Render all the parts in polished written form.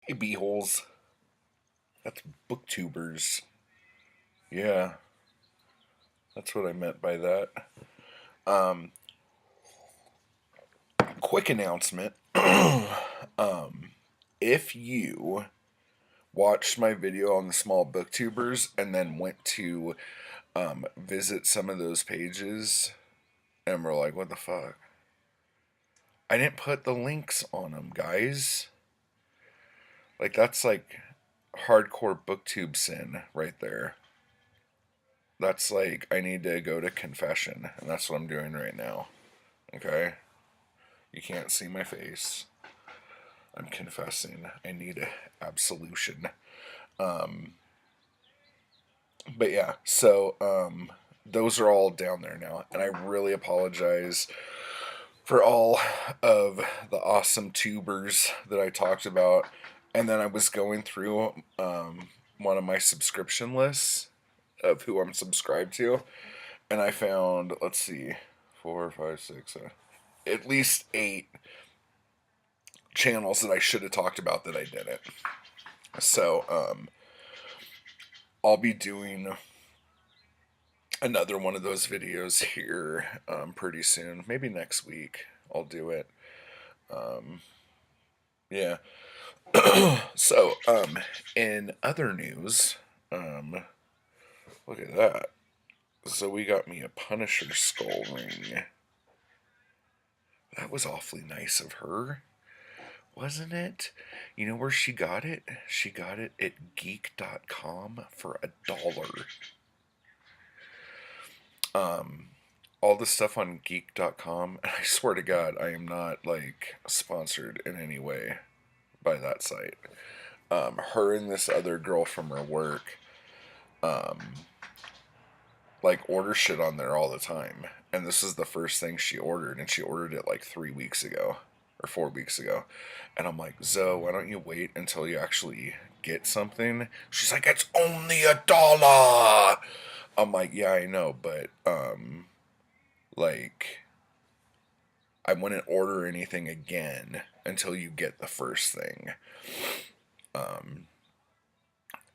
Hey, beeholes. That's booktubers. Yeah, that's what I meant by that. Um, quick announcement. If you watched my video on the small booktubers and then went to visit some of those pages and were like, what the fuck? I didn't put the links on them, guys. Like, that's like hardcore booktube sin right there. That's like, I need to go to confession, and that's what I'm doing right now. Okay? You can't see my face. I'm confessing. I need absolution. Um, but yeah, so those are all down there now, and I really apologize for all of the awesome tubers that I talked about. And then I was going through one of my subscription lists of who I'm subscribed to, and I found, let's see, four, five, six, at least eight channels that I should have talked about that I didn't. So I'll be doing another one of those videos here pretty soon. Maybe next week I'll do it. Um, yeah. So in other news, um, look at that. So we got me a Punisher skull ring. That was awfully nice of her, wasn't it? You know where she got it? She got it at geek.com for $1. Um, all the stuff on geek.com, and I swear to God, I am not like sponsored in any way by that site. Her and this other girl from her work, um, like order shit on there all the time. And this is the first thing she ordered, and she ordered it like 3 weeks ago or 4 weeks ago. And I'm like, Zoe, why don't you wait until you actually get something? She's like, it's only $1. I'm like, yeah, I know, but like I wouldn't order anything again until you get the first thing. Um,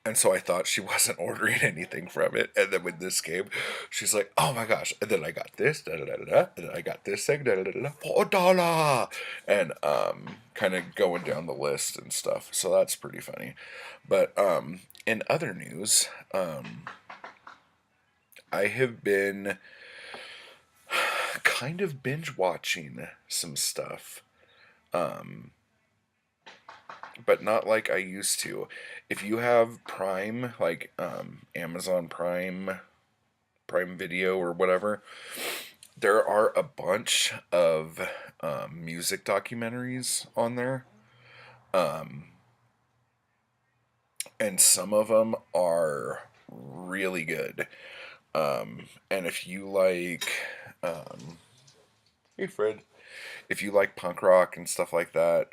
and so I thought she wasn't ordering anything from it. And then when this came, she's like, oh my gosh. And then I got this, da da da da da. And then I got this thing, da da da da, for $1. And kind of going down the list and stuff. So that's pretty funny. But in other news, I have been kind of binge watching some stuff. Um, but not like I used to. If you have Prime, like Amazon Prime Video or whatever, there are a bunch of music documentaries on there, um, and some of them are really good. And if you like, hey Fred, if you like punk rock and stuff like that,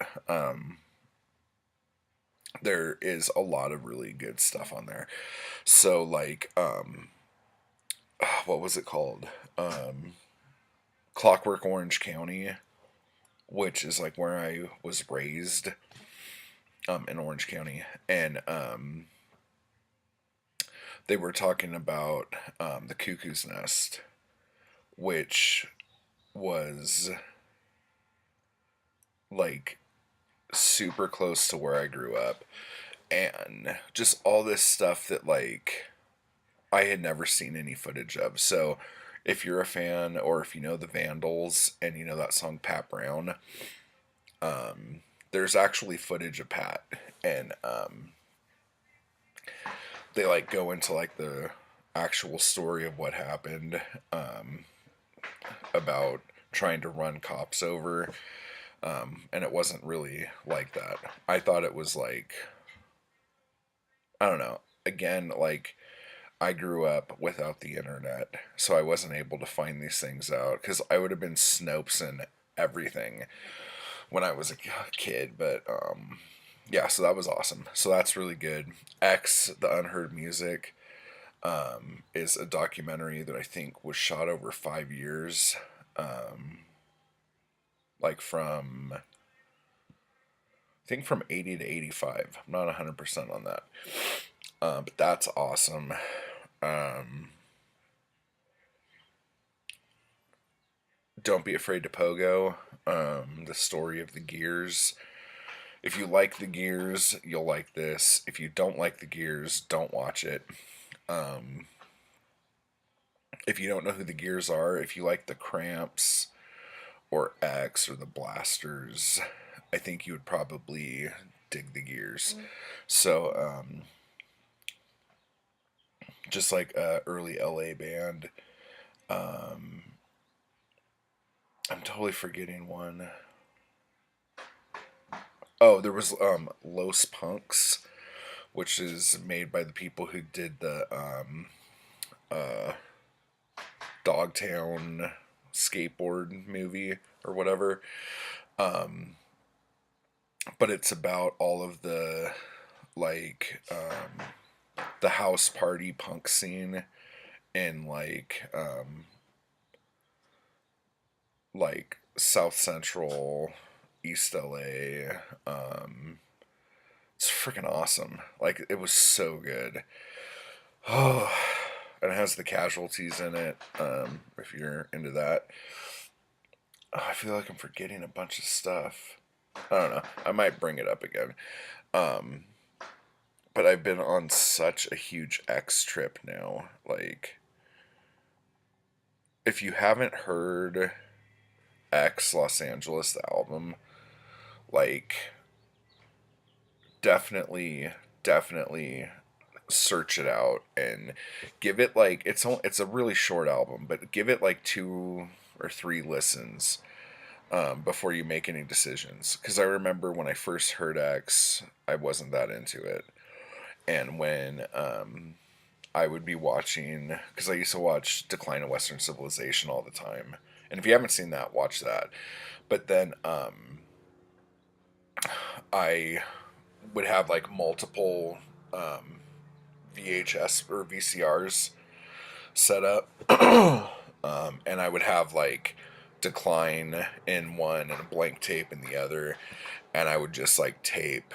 there is a lot of really good stuff on there. So like what was it called? Clockwork Orange County, which is like where I was raised in Orange County, and they were talking about the Cuckoo's Nest, which was like super close to where I grew up, and just all this stuff that like I had never seen any footage of. So if you're a fan or if you know the Vandals and you know that song Pat Brown, there's actually footage of Pat, and they like go into like the actual story of what happened, about trying to run cops over, and it wasn't really like that. I thought it was like, I don't know. Again, like I grew up without the internet, so I wasn't able to find these things out because I would have been Snopes and everything when I was a kid. But yeah, so that was awesome. So that's really good. X, the Unheard Music, is a documentary that I think was shot over 5 years, like from think from 80 to 85. I'm not 100% on that. But that's awesome. Um, Don't Be Afraid to Pogo. The story of the Gears. If you like the Gears, you'll like this. If you don't like the Gears, don't watch it. Um, if you don't know who the Gears are, if you like the Cramps or X or the Blasters, I think you would probably dig the Gears. So, just like a early LA band. Um, I'm totally forgetting one. Oh, there was Los Punks, which is made by the people who did the uh, Dogtown skateboard movie or whatever. Um, but it's about all of the like the house party punk scene in like South Central, East LA. It's freaking awesome. Like it was so good. Oh, and it has the Casualties in it. If you're into that, oh, I feel like I'm forgetting a bunch of stuff. I don't know. I might bring it up again. Um, but I've been on such a huge X trip now. Like, if you haven't heard X Los Angeles, the album, like, definitely search it out and give it like it's a really short album, but give it like 2 or 3 listens before you make any decisions. Because I remember when I first heard X, I wasn't that into it, and when I would be watching, because I used to watch Decline of Western Civilization all the time, and if you haven't seen that, watch that. But then I would have like multiple VHS or VCRs set up, and I would have like Decline in one and a blank tape in the other, and I would just like tape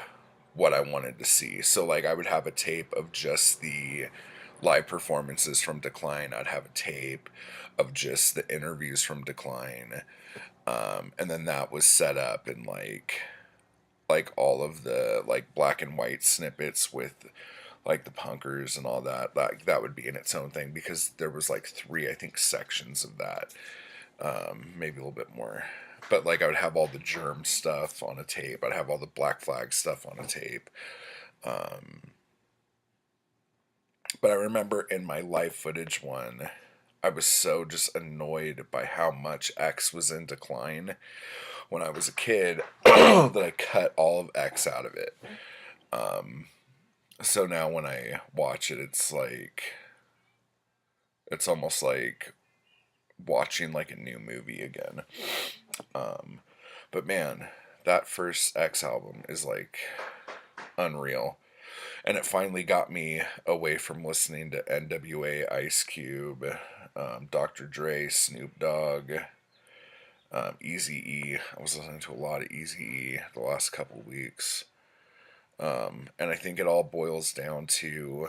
what I wanted to see. So like I would have a tape of just the live performances from Decline. I'd have a tape of just the interviews from Decline, and then that was set up in like all of the like black and white snippets with like the punkers and all that. That would be in its own thing because there was like 3, I think, sections of that, maybe a little bit more. But like I would have all the Germ stuff on a tape. I'd have all the Black Flag stuff on a tape. But I remember in my live footage one, I was so just annoyed by how much X was in Decline when I was a kid that I cut all of X out of it. So now when I watch it, it's almost like watching like a new movie again. But man, that first X album is like unreal. And it finally got me away from listening to NWA, Ice Cube, Dr. Dre, Snoop Dogg, Easy E. I was listening to a lot of Easy E the last couple weeks. And I think it all boils down to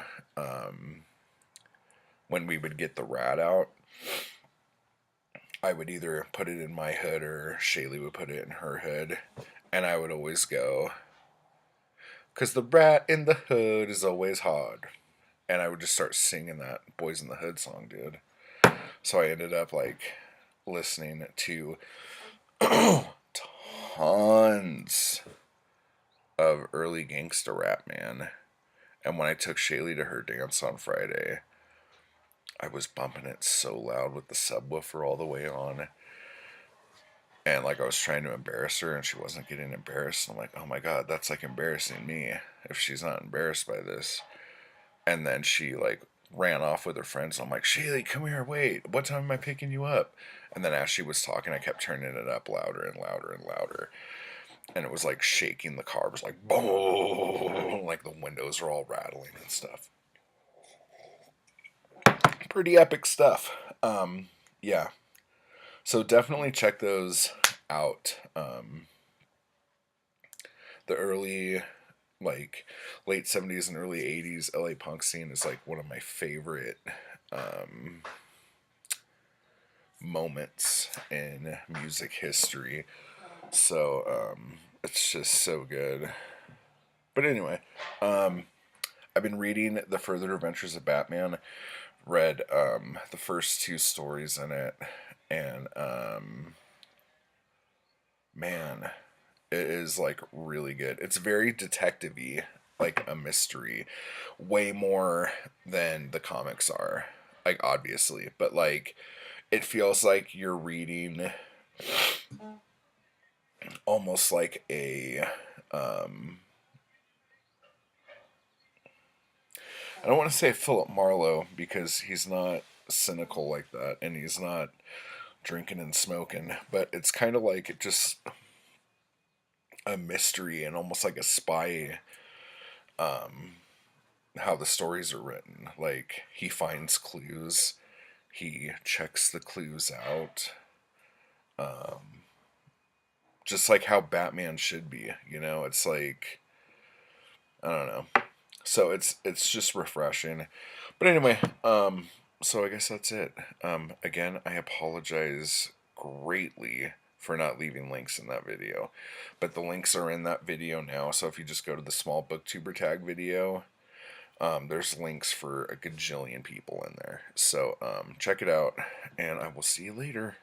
when we would get the rat out, I would either put it in my hood or Shaylee would put it in her hood. And I would always go, 'cause the rat in the hood is always hard. And I would just start singing that Boys in the Hood song, dude. So I ended up like listening to tons of early gangsta rap, man. And when I took Shaylee to her dance on Friday, I was bumping it so loud with the subwoofer all the way on. And like I was trying to embarrass her and she wasn't getting embarrassed. I'm like, oh my god, that's like embarrassing me if she's not embarrassed by this. And then she like ran off with her friends. I'm like, Shaylee, come here, wait. What time am I picking you up? And then as she was talking, I kept turning it up louder and louder and louder. And it was like shaking the car. It was like, boom, like the windows are all rattling and stuff. Pretty epic stuff. Yeah. So definitely check those out. the early, like, late 70s and early 80s LA punk scene is like one of my favorite moments in music history. So it's just so good. But anyway, I've been reading The Further Adventures of Batman. Read the first two stories in it, and man, it is like really good. It's very detective-y, like a mystery, way more than the comics are. Like obviously, but like it feels like you're reading almost like a I don't want to say Philip Marlowe because he's not cynical like that and he's not drinking and smoking, but it's kind of like just a mystery and almost like a spy how the stories are written. Like he finds clues, he checks the clues out, just like how Batman should be. You know, it's like I don't know. So it's just refreshing. But anyway, so I guess that's it. Again, I apologize greatly for not leaving links in that video, but the links are in that video now. So if you just go to the small booktuber tag video, there's links for a gajillion people in there. So check it out, and I will see you later.